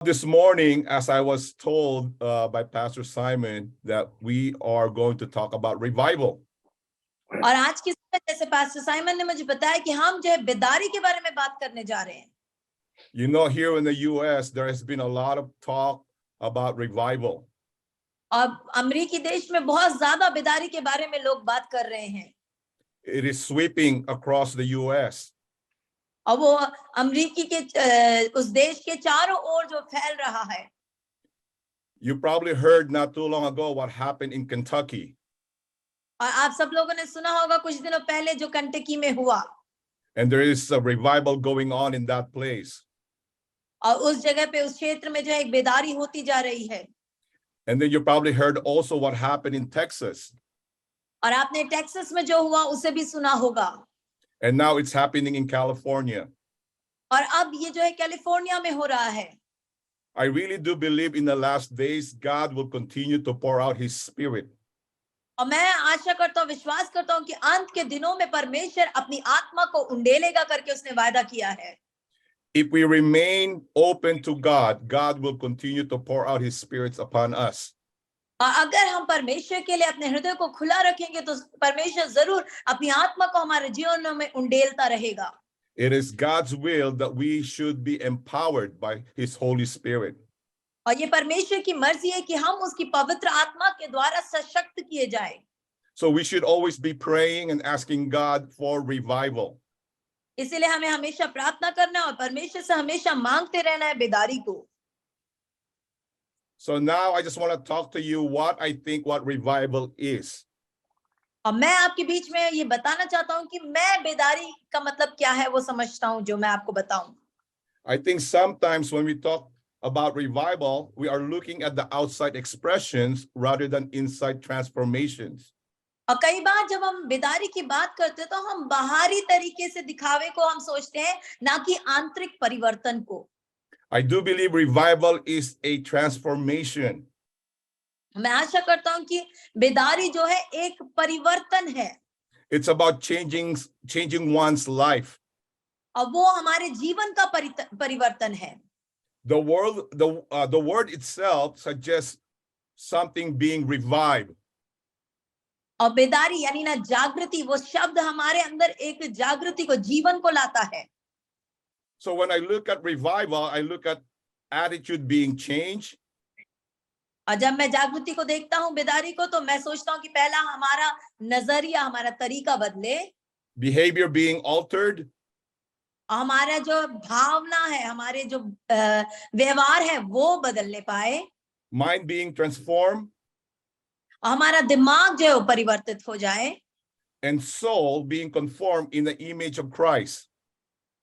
This morning, as I was told by Pastor Simon, that we are going to talk about revival. और आज की सुबह जैसे pastor Simon ने मुझे बताया कि हम जो है बेदारी के बारे में बात करने जा रहे हैं. You know, here in the US, there has been a lot of talk about revival. और अमेरिकी देश में बहुत ज्यादा बेदारी के बारे में लोग बात कर रहे हैं. It is sweeping across the US. और वो अमेरिकी के उस देश के चारों ओर जो फैल रहा है. You probably heard not too long ago what happened in Kentucky. और आप सब लोगों ने सुना होगा कुछ दिनों पहले जो कंटकी में हुआ. And there is a revival going on in that place. और उस जगह पे उस क्षेत्र में जो है एक बेदारी होती जा रही है. And then you probably heard also what happened in Texas. और आपने टेक्सास में जो हुआ उसे भी सुना होगा. And now it's happening in California. और अब ये जो है कैलिफोर्निया में हो रहा है. I really do believe in the last days, God will continue to pour out his spirit. और मैं आशा करता हूँ, विश्वास करता हूँ कि अंत के दिनों में परमेश्वर अपनी आत्मा को उंडेलेगा करके उसने वायदा किया है. If we remain open to God, God will continue to pour out his spirits upon us. और अगर हम परमेश्वर के लिए अपने हृदय को खुला रखेंगे तो परमेश्वर जरूर अपनी आत्मा को हमारे जीवन में उंडेलता रहेगा. It is God's will that we should be empowered by his Holy Spirit. और ये परमेश्वर की मर्जी है कि हम उसकी पवित्र आत्मा के द्वारा सशक्त किए जाए. So we should always be praying and asking God for revival. इसीलिए हमें हमेशा प्रार्थना करना और परमेश्वर से हमेशा मांगते रहना है बेदारी को. So now I just want to talk to you what revival is. और मैं आपके बीच में ये बताना चाहता हूँ कि मैं बेदारी का मतलब क्या है वो समझता हूँ जो मैं आपको बताऊं. I think sometimes when we talk about revival, we are looking at the outside expressions rather than inside transformations. और कई बार जब हम बेदारी की बात करते हैं तो हम बाहरी तरीके से दिखावे को हम सोचते हैं, ना कि आंतरिक परिवर्तन को. I do believe revival is a transformation. मैं आशा करता हूं कि बेदारी जो है एक परिवर्तन है. It's about changing one's life. और वो हमारे जीवन का परिवर्तन है. The word itself suggests something being revived. और बेदारी यानी ना जागृति, वो शब्द हमारे अंदर एक जागृति को, जीवन को लाता है. So when I look at revival, I look at attitude being changed. और जब मैं जागृति को देखता हूँ, बेदारी को, तो मैं सोचता हूँ कि पहला हमारा नजरिया, हमारा तरीका बदले. Behavior being altered. हमारा जो भावना है, हमारे जो व्यवहार है वो बदलने पाए. Mind being transformed. हमारा दिमाग जो है वो परिवर्तित हो जाए. And soul being conformed in the image of Christ.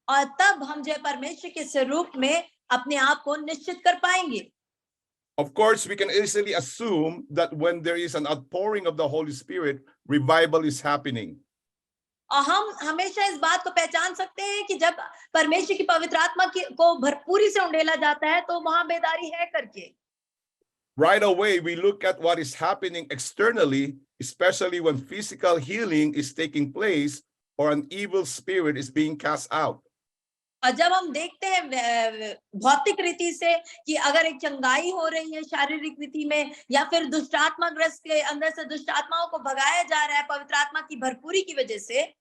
और तब हम जो है परमेश्वर के स्वरूप में अपने आप को निश्चित कर पाएंगे. Of course, we can easily assume that when there is an outpouring of the Holy Spirit, revival is happening. और हम हमेशा इस बात को पहचान सकते हैं कि जब परमेश्वर की पवित्र आत्मा को भरपूरी से उंडेला जाता है तो वहां बेदारी है करके. Right away, we look at what is happening externally, especially when physical healing is taking place or an evil spirit is being cast out. और जब हम देखते हैं भौतिक रीति से कि अगर एक चंगाई हो रही है शारीरिक रीति में, या फिर दुष्ट आत्मा ग्रस्त के अंदर से दुष्ट आत्माओं को भगाया जा रहा है पवित्र आत्मा की भरपूरी की वजह से.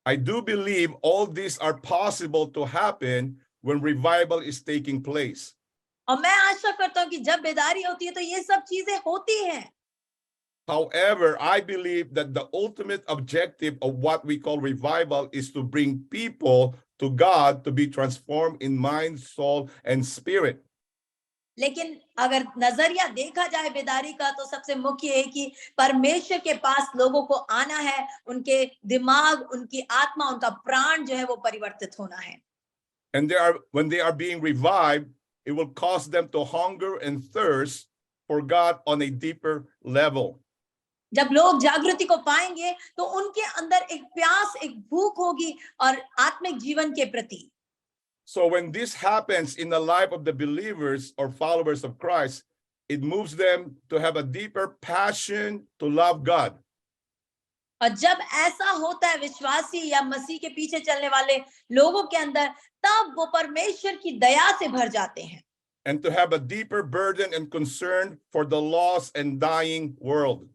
I do believe all these are possible to happen when revival is taking place. और मैं आशा करता हूँ कि जब बेदारी होती है तो ये सब चीजें होती हैं. However, I believe that the ultimate objective of what we call revival is to bring people to God to be transformed in mind, soul, and spirit. लेकिन अगर नजरिया देखा जाए बेदारी का तो सबसे मुख्य है कि परमेश्वर के पास लोगों को आना है, उनके दिमाग, उनकी आत्मा, उनका प्राण जो है वो परिवर्तित होना है. And when they are being revived, it will cause them to hunger and thirst for God on a deeper level. जब लोग जागृति को पाएंगे तो उनके अंदर एक प्यास, एक भूख होगी और आत्मिक जीवन के प्रति. So when this happens in the life of the believers or followers of Christ, it moves them to have a deeper passion to love God. और जब ऐसा होता है विश्वासी या मसीह के पीछे चलने वाले लोगों के अंदर, तब वो परमेश्वर की दया से भर जाते हैं. and to have a deeper burden and concern for the lost and dying world.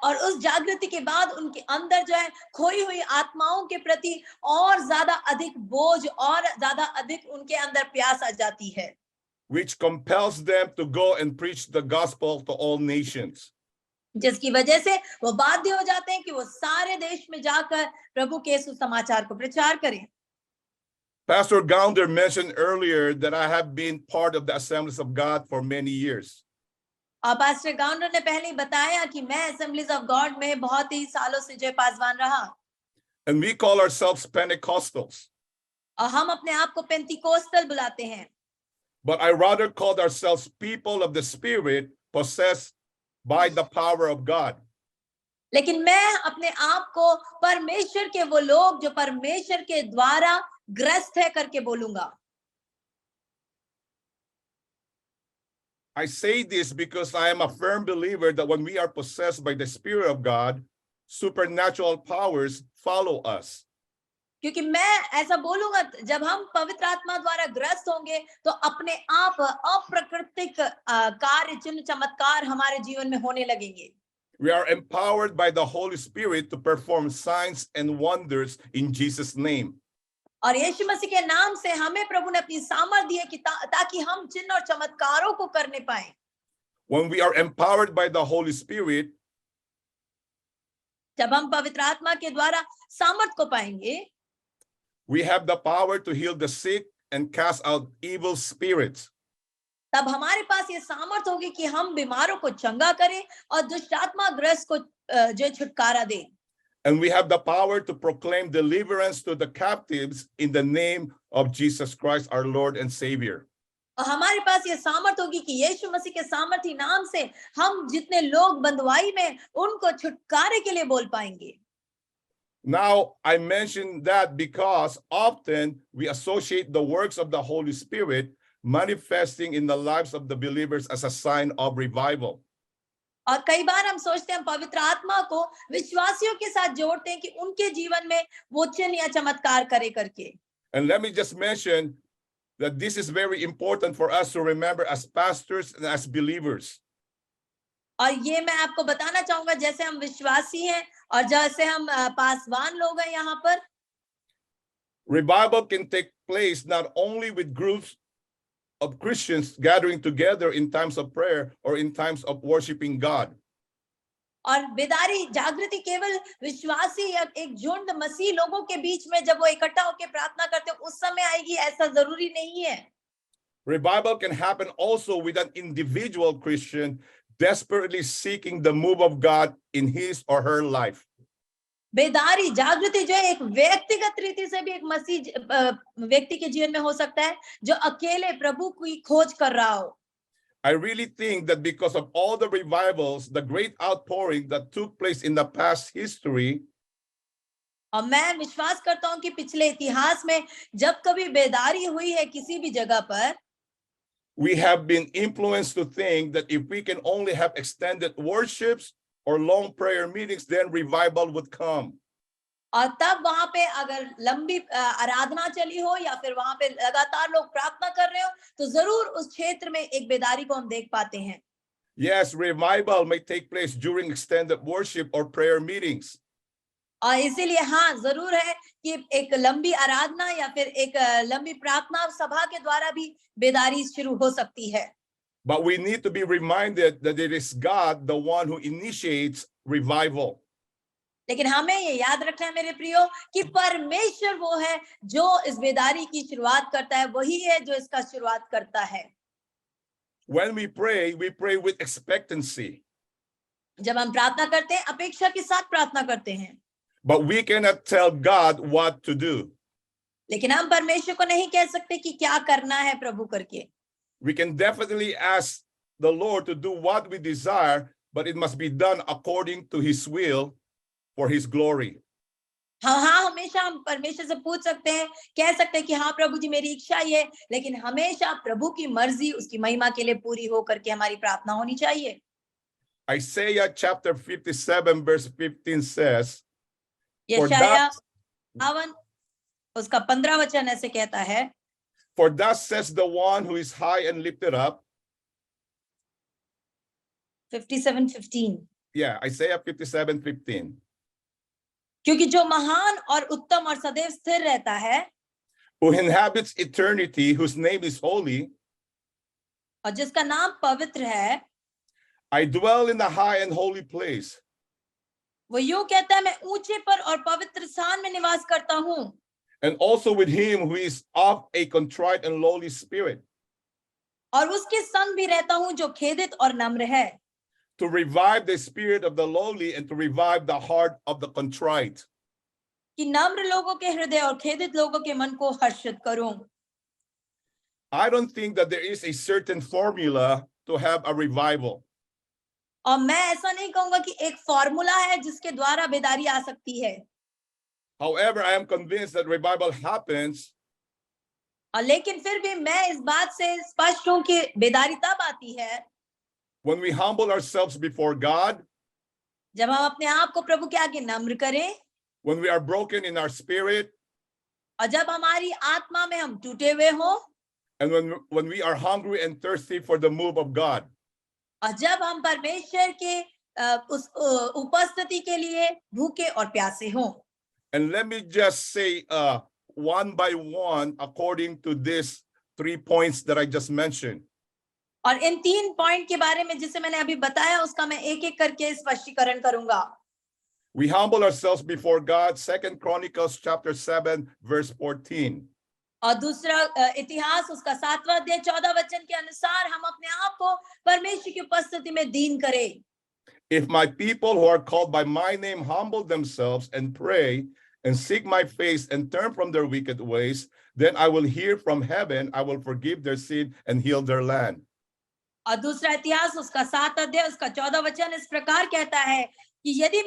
और उस जागृति के बाद उनके अंदर जो है खोई हुई आत्माओं के प्रति और ज्यादा अधिक बोझ और ज्यादा अधिक उनके अंदर प्यास आ जाती है, which compels them to go and preach the gospel to all nations. जिसकी वजह से वो बाध्य हो जाते हैं कि वो सारे देश में जाकर प्रभु के सुसमाचार को प्रचार करें। Pastor Gounder mentioned earlier that I have been part of the Assemblies of God for many years. और पास्टर गाउंडर ने पहले ही बताया कि मैं असेंबलीज ऑफ गॉड में बहुत ही सालों से जो पासवान रहा, And we call ourselves Pentecostals. और हम अपने आप को पेंतिकोस्टल बुलाते हैं। But I rather called ourselves people of the Spirit possessed by the power of God. लेकिन मैं अपने आप को परमेश्वर के वो लोग जो परमेश्वर के द्वारा ग्रस्त है करके बोलूंगा। I say this because I am a firm believer that when we are possessed by the Spirit of God, supernatural powers follow us. क्योंकि मैं ऐसा बोलूंगा, जब हम पवित्र आत्मा द्वारा ग्रस्त होंगे तो अपने आप अप्राकृतिक कार्य चिन्ह चमत्कार हमारे जीवन में होने लगेंगे। We are empowered by the Holy Spirit to perform signs and wonders in Jesus' name. और यीशु मसीह के नाम से हमें प्रभु ने अपनी सामर्थ दी है कि ताकि हम चिन्ह और चमत्कारों को करने पाए। When we are empowered by the Holy Spirit, जब हम पवित्र आत्मा के द्वारा सामर्थ को पाएंगे, we have the power to heal the sick and cast out evil spirits. तब हमारे पास ये सामर्थ होगी कि हम बीमारों को चंगा करें और दुष्ट आत्मा ग्रस्त को जो छुटकारा दें। And we have the power to proclaim deliverance to the captives in the name of Jesus Christ, our Lord and Savior. और हमारे पास ये सामर्थ होगी कि यीशु मसीह के सामर्थी नाम से हम जितने लोग बंधुआई में उनको छुटकारे के लिए बोल पाएंगे। Now, I mention that because often we associate the works of the Holy Spirit manifesting in the lives of the believers as a sign of revival. और कई बार हम सोचते हैं पवित्र आत्मा को विश्वासियों के साथ जोड़ते हैं कि उनके जीवन में वो चिन्ह या चमत्कार करे करके। And let me just mention that this is very important for us to remember as pastors and as believers. और ये मैं आपको बताना चाहूंगा, जैसे हम विश्वासी हैं और जैसे हम पासवान लोग हैं यहाँ पर, Revival can take place not only with groups of Christians gathering together in times of prayer or in times of worshiping God. और बेदारी जागृति केवल विश्वासी या एक झुंड मसीह लोगों के बीच में जब वो इकट्ठा होकर प्रार्थना करते हैं उस समय आएगी, ऐसा जरूरी नहीं है। Revival can happen also with an individual Christian desperately seeking the move of God in his or her life. बेदारी जागृति जो है एक व्यक्तिगत रीति से भी एक मसीह व्यक्ति के जीवन में हो सकता है जो अकेले प्रभु की खोज कर रहा हो। I really think that because of all the revivals, the great outpouring that took place in the past history, और मैं विश्वास करता हूं कि पिछले इतिहास में जब कभी बेदारी हुई है किसी भी जगह पर, we have been influenced to think that if we can only have extended worships or long prayer meetings, then revival would come. और तब वहां पे अगर लंबी आराधना चली हो या फिर वहां पे लगातार लोग प्रार्थना कर रहे हो तो जरूर उस क्षेत्र में एक बेदारी को हम देख पाते हैं। Yes, revival may take place during extended worship or prayer meetings. और इसीलिए हाँ जरूर है कि एक लंबी आराधना या फिर एक लंबी प्रार्थना सभा के द्वारा भी बेदारी शुरू हो सकती है। But we need to be reminded that it is God, the one who initiates revival. लेकिन हमें ये याद रखना है मेरे प्रियो कि परमेश्वर वो है जो इस बेदारी की शुरुआत करता है, वही है जो इसका शुरुआत करता है। When we pray with expectancy. जब हम प्रार्थना करते हैं अपेक्षा के साथ प्रार्थना करते हैं। But we cannot tell God what to do. लेकिन हम परमेश्वर को नहीं कह सकते कि क्या करना है प्रभु करके। We can definitely ask the Lord to do what we desire, but it must be done according to his will for his glory. हाँ, हमेशा हम परमेश्वर से पूछ सकते हैं, कह सकते हैं कि हाँ प्रभु जी मेरी इच्छा ये, लेकिन हमेशा प्रभु की मर्जी उसकी महिमा के लिए पूरी हो करके हमारी प्रार्थना होनी चाहिए। Isaiah chapter 57 verse 15 says, यशायाह 52 उसका 15 वचन ऐसे कहता है, For thus says the one who is high and lifted up. 57:15 Yeah, Isaiah 57:15. क्योंकि जो महान और उत्तम और सदैव स्थिर रहता है Who inhabits eternity, whose name is holy. और जिसका नाम पवित्र है, I dwell in the high and holy place. वो यूं कहता है, मैं ऊंचे पर और पवित्र स्थान में निवास करता हूं, And also with him who is of a contrite and lowly spirit, और उसके संग भी रहता हूं जो खेदित और नम्र है, to revive the spirit of the lowly and to revive the heart of the contrite. कि नम्र लोगों के हृदय और खेदित लोगों के मन को हर्षित करूं। I don't think that there is a certain formula to have a revival. और मैं ऐसा नहीं कहूंगा कि एक फॉर्मूला है जिसके द्वारा बेदारी आ सकती है। However, I am convinced that revival happens और लेकिन फिर भी मैं इस बात से स्पष्ट हूं कि बेदारी तब आती है when we humble ourselves before God, जब हम अपने आप को प्रभु के आगे नम्र करें, when we are broken in our spirit, और जब हमारी आत्मा में हम टूटे हुए हों, and when we are hungry and thirsty for the move of God. और जब हम परमेश्वर के उस उपस्थिति के लिए भूखे और प्यासे हों। And let me just say one by one according to these 3 points that I just mentioned. और इन 3 पॉइंट के बारे में जिसे मैंने अभी बताया उसका मैं एक एक करके स्पष्टीकरण करूंगा। We humble ourselves before God, 2 Chronicles chapter 7 verse 14. और दूसरा इतिहास उसका 7वां अध्याय 14 वचन के अनुसार हम अपने आप को परमेश्वर की उपस्थिति में दीन करें। If my people who are called by my name humble themselves and pray and seek my face and turn from their wicked ways, then I will hear from heaven, I will forgive their sin and heal their land. और दूसरा इतिहास उसका 7 अध्याय उसका 14 वचन इस प्रकार कहता है कि यदि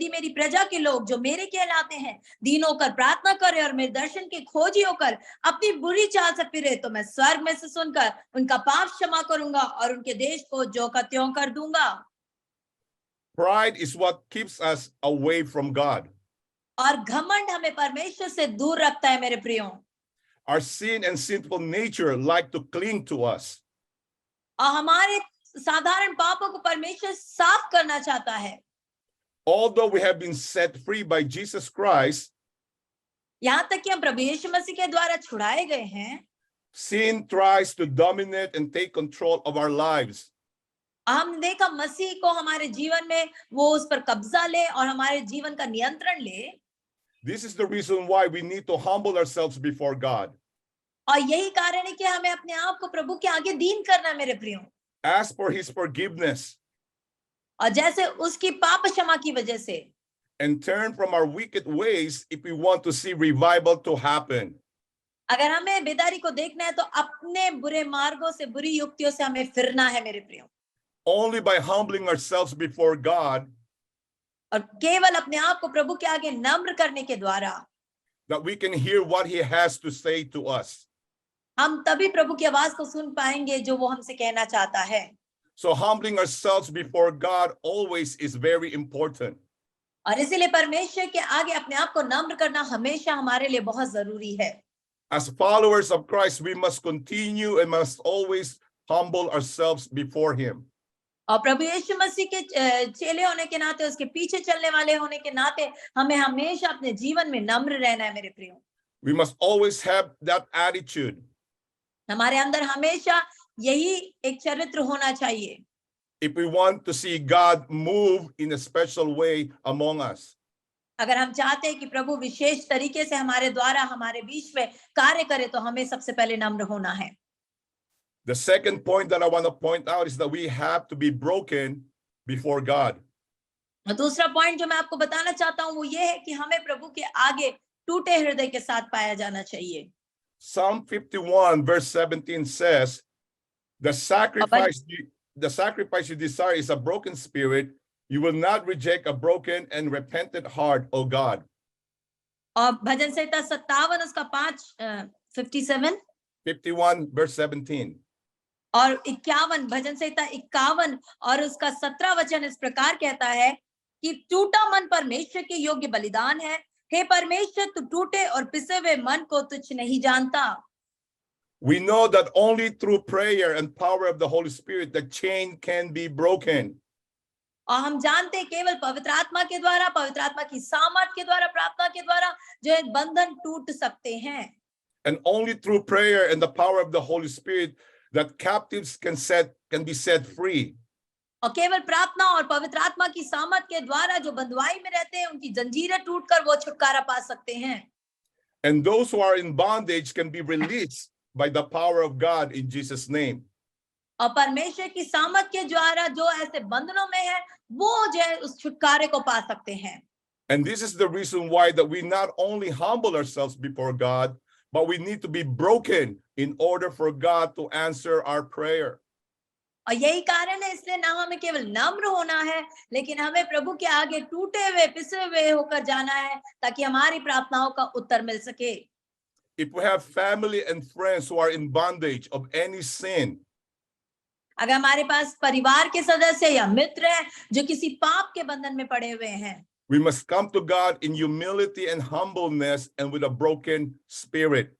मेरी प्रजा के लोग जो मेरे कहलाते हैं दीन होकर प्रार्थना करे और मेरे दर्शन के खोजी होकर अपनी बुरी चाल से फिरे, तो मैं स्वर्ग में से सुनकर उनका पाप क्षमा करूंगा और उनके देश को ज्यों का त्यों कर दूंगा। Pride is what keeps us away from God. और घमंड हमें परमेश्वर से दूर रखता है मेरे प्रियो। Our sin and sinful nature like to cling to us. और हमारे साधारण पापों को परमेश्वर साफ करना चाहता है। Although we have been set free by Jesus Christ, यहाँ तक कि हम प्रभु यीशु मसीह के द्वारा छुड़ाए गए हैं, sin tries to dominate and take control of our lives. हम देखा मसीह को हमारे जीवन में वो उस पर कब्जा ले और हमारे जीवन का नियंत्रण ले। This is the reason why we need to humble ourselves before God. और यही कारण है कि हमें अपने आप को प्रभु के आगे दीन करना मेरे प्रियो। Ask for his forgiveness. और जैसे उसकी पाप क्षमा की वजह से। And turn from our wicked ways if we want to see revival to happen. अगर हमें बेदारी को देखना है तो अपने बुरे मार्गों से, बुरी युक्तियों से हमें फिरना है मेरे प्रियो। Only by humbling ourselves before God, और केवल अपने आप को प्रभु के आगे नम्र करने के द्वारा, that we can hear what he has to say to us. हम तभी प्रभु की आवाज को सुन पाएंगे जो वो हमसे कहना चाहता है। So humbling ourselves before God always is very important. और इसीलिए परमेश्वर के आगे अपने आप को नम्र करना हमेशा हमारे लिए बहुत जरूरी है। As followers of Christ, we must continue and must always humble ourselves before him. और प्रभु यीशु मसीह के चेले होने के नाते, उसके पीछे चलने वाले होने के नाते हमें हमेशा अपने जीवन में नम्र रहना है मेरे प्रियो। We must always have that attitude. हमारे अंदर हमेशा यही एक चरित्र होना चाहिए। If we want to see God move in a special way among us. अगर हम चाहते हैं कि प्रभु विशेष तरीके से हमारे द्वारा हमारे बीच में कार्य करे तो हमें सबसे पहले नम्र होना है। The second point that I want to point out is that we have to be broken before God. दूसरा पॉइंट जो मैं आपको बताना चाहता हूँ वो ये है कि हमें प्रभु के आगे टूटे हृदय के साथ पाया जाना चाहिए। Psalm 51 verse 17 says, the sacrifice you desire is a broken spirit. You will not reject a broken and repentant heart, O God. और भजन संहिता 57 उसका 57 51 verse 17. और 51 भजन संहिता 51 और उसका 17 वचन इस प्रकार कहता है कि टूटा मन परमेश्वर के योग्य बलिदान है, हे परमेश्वर, तू टूटे और पिसे हुए मन को तुच्छ नहीं जानता। We know that only through prayer and power of the Holy Spirit the chain can be broken. और हम जानते हैं केवल पवित्र आत्मा के द्वारा, पवित्र आत्मा की सामर्थ के द्वारा, प्रार्थना के द्वारा जो है बंधन टूट सकते हैं। And only through prayer and the power of the Holy Spirit that captives can be set free. और केवल प्रार्थना और पवित्र आत्मा की सामर्थ के द्वारा जो बंधुआई में रहते हैं उनकी जंजीरें टूटकर वो छुटकारा पा सकते हैं। And those who are in bondage can be released by the power of God in Jesus' name. और परमेश्वर की सामर्थ के द्वारा जो ऐसे बंधनों में है वो जो है उस छुटकारे को पा सकते हैं। And this is the reason why that we not only humble ourselves before God, but we need to be broken in order for God to answer our prayer. और यही कारण है, इसलिए ना हमें केवल नम्र होना है, लेकिन हमें प्रभु के आगे टूटे हुए पिसे हुए होकर जाना है ताकि हमारी प्रार्थनाओं का उत्तर मिल सके। If we have family and friends who are in bondage of any sin, अगर हमारे पास परिवार के सदस्य या मित्र हैं जो किसी पाप के बंधन में पड़े हुए हैं, we must come to God in humility and humbleness and with a broken spirit.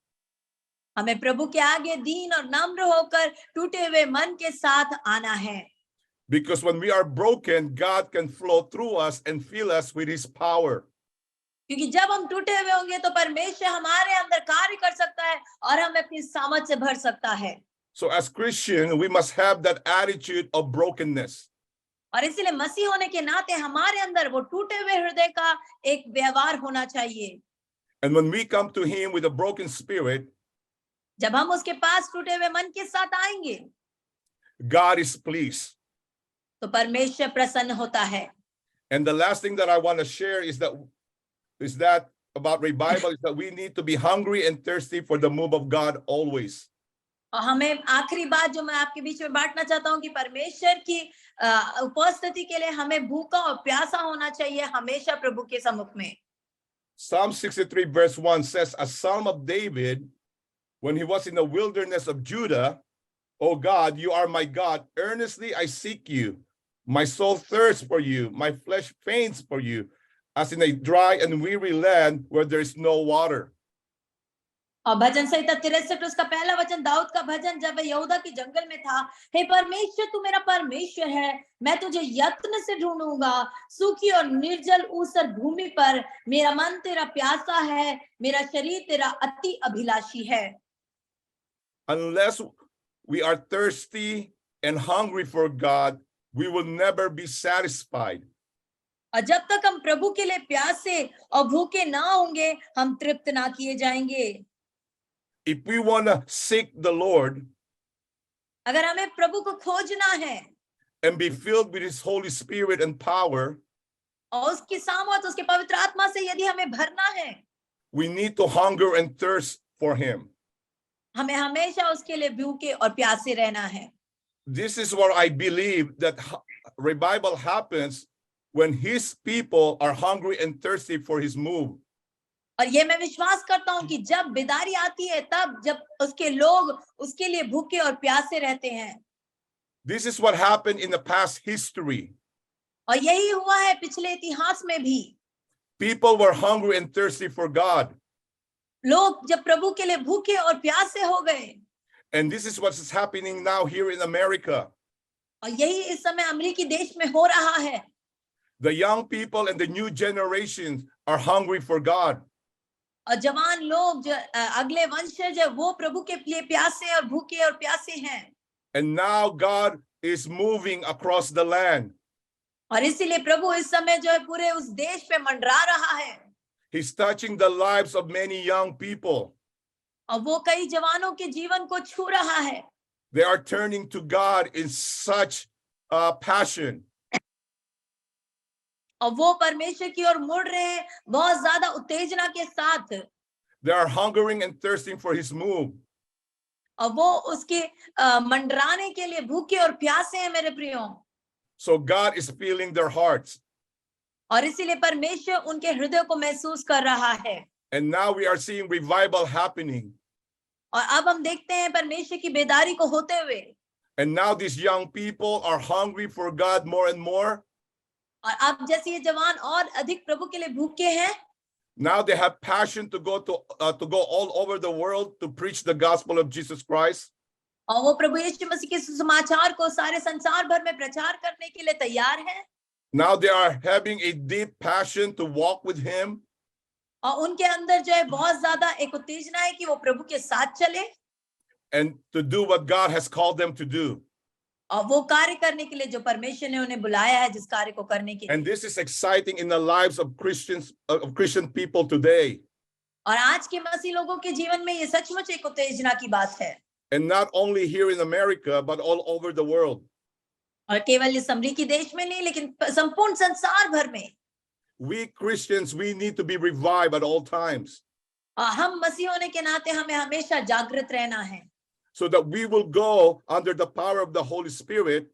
हमें प्रभु के आगे दीन और नम्र होकर टूटे हुए मन के साथ आना है। Because when we are broken, God can flow through us and fill us with his power. क्योंकि जब हम टूटे हुए होंगे तो परमेश्वर हमारे अंदर कार्य कर सकता है और हमें अपनी सामर्थ से भर सकता है। So as Christians, we must have that attitude of brokenness. और इसलिए मसीह होने के नाते हमारे अंदर वो टूटे हुए हृदय का एक व्यवहार होना चाहिए। And when we come to him with a broken spirit, जब हम उसके पास टूटे हुए मन के साथ आएंगे God is pleased. तो परमेश्वर प्रसन्न होता है। And the last thing that I want to share is that about revival is that we need to be hungry and thirsty for the move of God always. और हमें आखिरी बात जो मैं आपके बीच में बांटना चाहता हूँ कि परमेश्वर की उपस्थिति के लिए हमें भूखा और प्यासा होना चाहिए हमेशा प्रभु के सम्मुख में। Psalm 63 verse 1 says, a psalm of David when he was in the wilderness of Judah, O God, you are my God. Earnestly I seek you. My soul thirsts for you. My flesh faints for you, as in a dry and weary land where there is no water. और भजन संहिता 63 उसका पहला वचन दाऊद का भजन जब वह यहूदा के जंगल में था। हे परमेश्वर, तू मेरा परमेश्वर है, मैं तुझे यत्न से ढूंढूंगा। सूखी और निर्जल ऊसर भूमि पर मेरा मन तेरा प्यासा है, मेरा शरीर तेरा अति अभिलाषी है। Unless we are thirsty and hungry for God, we will never be satisfied. और जब तक हम प्रभु के लिए प्यासे और भूखे ना होंगे, हम तृप्त ना किए जाएंगे। If we want to seek the Lord अगर हमें प्रभु को खोजना है and be filled with his Holy Spirit and power, और उसकी सामर्थ, उसके पवित्र आत्मा से यदि हमें भरना है, we need to hunger and thirst for him. हमें हमेशा उसके लिए भूखे और प्यासे रहना है। This is what I believe, that revival happens when his people are hungry and thirsty for his move. और ये मैं विश्वास करता हूँ कि जब बेदारी आती है तब जब उसके लोग उसके लिए भूखे और प्यासे रहते हैं। This is what happened in the past history. और यही हुआ है पिछले इतिहास में भी। People were hungry and thirsty for God. लोग जब प्रभु के लिए भूखे और प्यासे हो गए। And this is what is happening now here in America. और यही इस समय अमेरिकी देश में हो रहा है। The young people and the new generations are hungry for God. और जवान लोग जो अगले वंशज है वो प्रभु के लिए प्यासे और भूखे और प्यासे हैं। And now God is moving across the land. और इसीलिए प्रभु इस समय जो है पूरे उस देश पे मंडरा रहा है। He's touching the lives of many young people. और वो कई जवानों के जीवन को छू रहा है। They are turning to God in such passion. और वो परमेश्वर की ओर मुड़ रहे हैं बहुत ज्यादा उत्तेजना के साथ। They are hungering and thirsting for his move. और वो उसके मंडराने के लिए भूखे और प्यासे हैं मेरे प्रियो। So God is feeling their hearts. और इसीलिए परमेश्वर उनके हृदय को महसूस कर रहा है। And now we are seeing revival happening. और अब हम देखते हैं परमेश्वर की बेदारी को होते हुए। And now these young people are hungry for God more and more. और अब जैसे ये जवान और अधिक प्रभु के लिए भूखे हैं। Now they have passion to go all over the world to preach the gospel of Jesus Christ. और वो प्रभु यीशु मसीह के सुसमाचार को सारे संसार भर में प्रचार करने के लिए तैयार हैं। Now they are having a deep passion to walk with him. और उनके अंदर जो है बहुत ज्यादा एक उत्तेजना है कि वो प्रभु के साथ चले And to do what God has called them to do. और वो कार्य करने के लिए जो परमेश्वर ने उन्हें बुलाया है, जिस कार्य को करने के लिए। And this is exciting in the lives of Christian people today. और आज के मसीह लोगों के जीवन में ये सचमुच एक उत्तेजना की बात है। And not only here in America, but all over the world. और केवल इस अमेरिकी देश में नहीं, लेकिन संपूर्ण संसार भर में। We Christians, we need to be revived at all times. हम मसीह होने के नाते हमें हमेशा जागृत रहना है। So that we will go under the power of the Holy Spirit,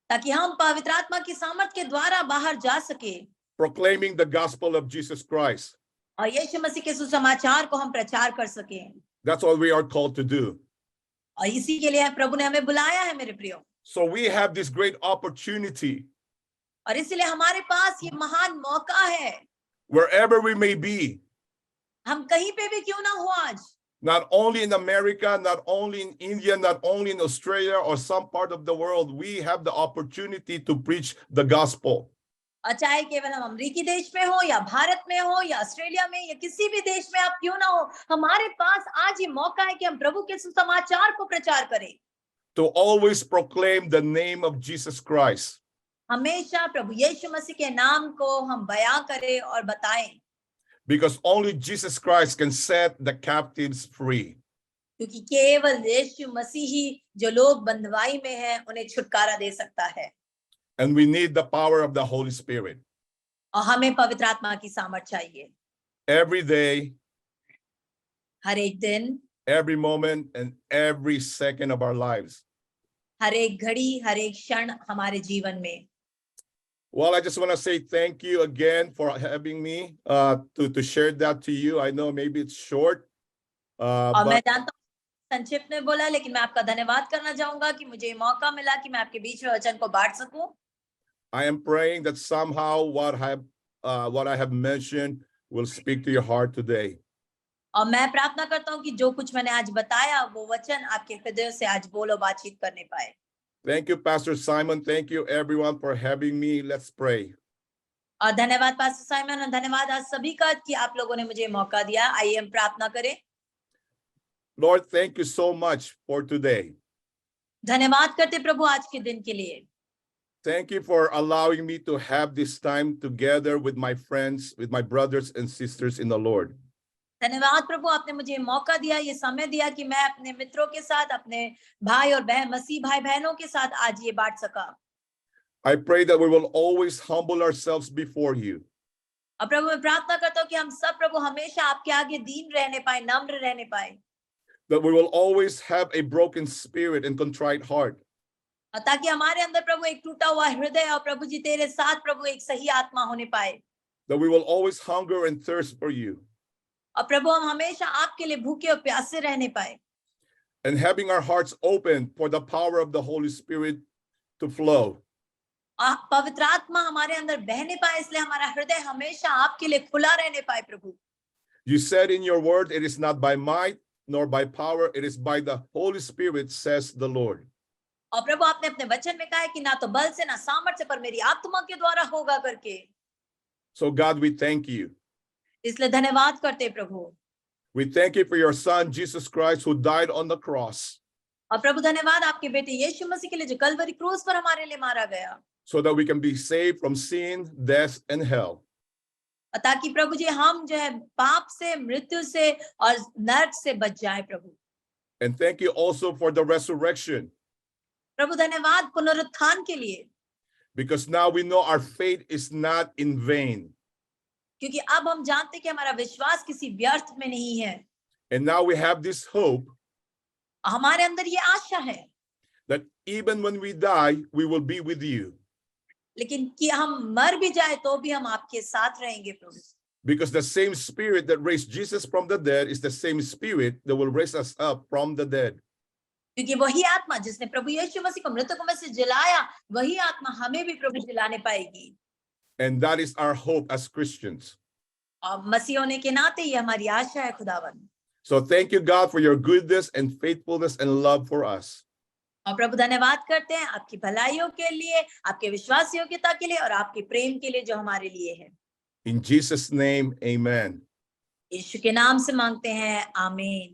ताकि हम पवित्र आत्मा की सामर्थ के द्वारा बाहर जा सके, proclaiming the gospel of Jesus Christ. और यीशु मसीह के सुसमाचार को हम प्रचार कर सके। That's what we are called to do. और इसी के लिए प्रभु ने हमें बुलाया है मेरे प्रियो। So we have this great opportunity, और इसलिए हमारे पास ये महान मौका है, wherever we may be, हम कहीं पे भी क्यों ना हो आज, not only in America, not only in India, not only in Australia or some part of the world, we have the opportunity to preach the gospel. और चाहे केवल हम अमेरिकी देश में हो या भारत में हो या ऑस्ट्रेलिया में या किसी भी देश में आप क्यों ना हो, हमारे पास आज ये मौका है कि हम प्रभु के सुसमाचार को प्रचार करें। To always proclaim the name of Jesus Christ. हमेशा प्रभु यीशु मसीह के नाम को हम बयां करें और बताएं, Because only Jesus Christ can set the captives free. क्योंकि केवल यीशु मसीह ही जो लोग बंधुआई में हैं उन्हें छुटकारा दे सकता है। And we need the power of the Holy Spirit. और हमें पवित्र आत्मा की सामर्थ चाहिए। Every day, हर एक दिन, every moment, and every second of our lives. हर एक घड़ी, हर एक क्षण हमारे जीवन में। Well, I just want to say thank you again for having me to share that to you. I know maybe it's short. और मैं But जानता हूँ संक्षिप्त में बोला, लेकिन मैं आपका धन्यवाद करना चाहूंगा कि मुझे मौका मिला कि मैं आपके बीच में वचन को बांट सकूं। I am praying that somehow what I have mentioned will speak to your heart today. और मैं प्रार्थना करता हूँ कि जो कुछ मैंने आज बताया वो वचन आपके हृदय से आज बोलो बातचीत करने पाए। Thank you, Pastor Simon. Thank you, everyone, for having me. Let's pray. और धन्यवाद पास्टर साइमन, और धन्यवाद आज सभी का कि आप लोगों ने मुझे मौका दिया। आइए हम प्रार्थना करें। Lord, thank you so much for today. धन्यवाद करते प्रभु आज के दिन के लिए। Thank you for allowing me to have this time together with my friends, with my brothers and sisters in the Lord. धन्यवाद प्रभु, आपने मुझे मौका दिया, ये समय दिया कि मैं अपने मित्रों के साथ, अपने भाई और बहन मसीह भाई बहनों के साथ आज ये बांट सका। I pray that we will always humble ourselves before you. और प्रभु मैं प्रार्थना करता हूँ कि हम सब प्रभु हमेशा आपके आगे दीन रहने पाए, नम्र रहने पाए। That we will always have a broken spirit and contrite heart. और ताकि हमारे अंदर प्रभु एक टूटा हुआ हृदय और प्रभु जी तेरे साथ प्रभु एक सही आत्मा होने पाए। That we will always hunger and thirst for you. और प्रभु हम हमेशा आपके लिए भूखे और प्यासे रहने पाए। And having our hearts open for the power of the Holy Spirit to flow. पवित्र आत्मा हमारे अंदर बहने पाए, इसलिए हमारा हृदय हमेशा आपके लिए खुला रहने पाए प्रभु। You said in your word, it is not by might nor by power, it is by the Holy Spirit, says the Lord. और प्रभु आपने अपने वचन में कहा है कि ना तो बल से ना सामर्थ से पर मेरी आत्मा के द्वारा होगा करके। So God, we thank you. इसलिए धन्यवाद करते प्रभु। We thank you for your son, Jesus Christ, who died on the cross. और प्रभु धन्यवाद आपके बेटे यीशु मसीह के लिए जो कलवरी क्रूस पर हमारे लिए मारा गया। So that we can be saved from sin, death, and hell. ताकि प्रभु जी हम जो है पाप से, मृत्यु से और नरक से बच जाए प्रभु। And thank you also for the resurrection. प्रभु धन्यवाद पुनरुत्थान के लिए। Because now we know our faith is not in vain. क्योंकि अब हम जानते कि हमारा विश्वास किसी व्यर्थ में नहीं है। And now we have this hope हमारे अंदर ये आशा है that even when we die, we will be with you. लेकिन कि हम मर भी जाए तो भी हम आपके साथ रहेंगे प्रभु। Because the same spirit that raised Jesus from the dead is the same spirit that will raise us up from the dead. क्योंकि वही आत्मा जिसने प्रभु यीशु मसीह को मृतकों में से जिलाया, वही आत्मा हमें भी प्रभु जिलाने पाएगी। And that is our hope as Christians. और मसीह होने के नाते ये हमारी आशा है खुदावन। So thank you, God, for your goodness and faithfulness and love for us. और प्रभु धन्यवाद करते हैं आपकी भलाइयों के लिए, आपके विश्वास योग्यता के लिए और आपके प्रेम के लिए जो हमारे लिए है। In Jesus' name, amen. यीशु के नाम से मांगते हैं, आमीन।